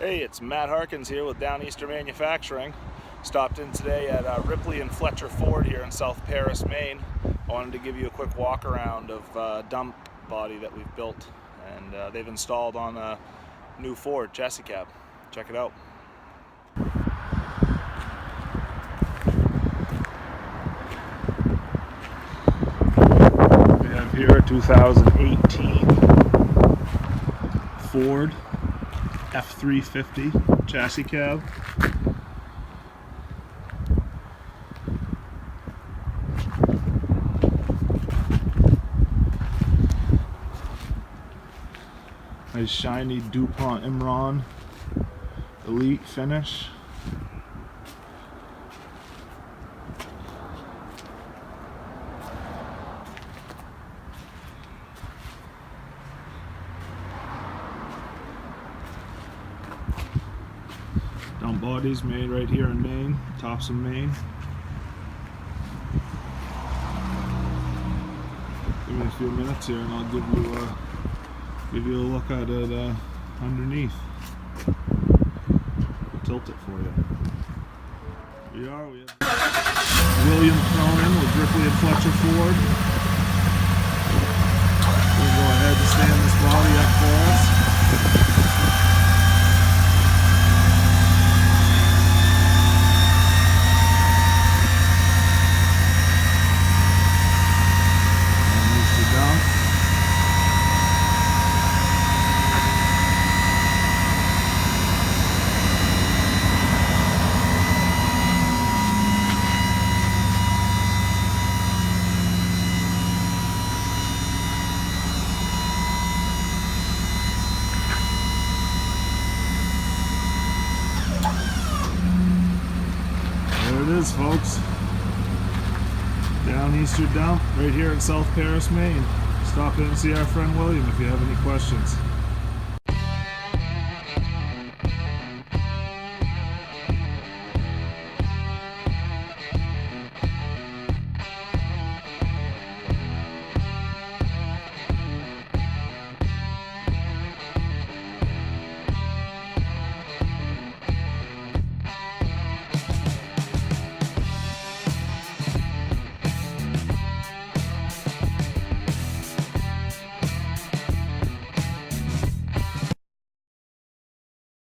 Hey, it's Matt Harkins here with DownEaster Manufacturing. Stopped in today at Ripley and Fletcher Ford here in South Paris, Maine. I wanted to give you a quick walk around of dump body that we've built, and they've installed on a new Ford Chassis Cab. Check it out. We have here a 2018 Ford F350 Chassis Cab. Nice shiny DuPont Imron Elite finish. Dump bodies made right here in Maine, Topsham, Maine. Give me a few minutes here and I'll give you a look at it underneath. I'll tilt it for you. We have William Cronin with Ripley and Fletcher Ford. We'll go ahead and stand this body up for us. There it is, folks. DownEaster Dump right here in South Paris, Maine. Stop in and see our friend William if you have any questions.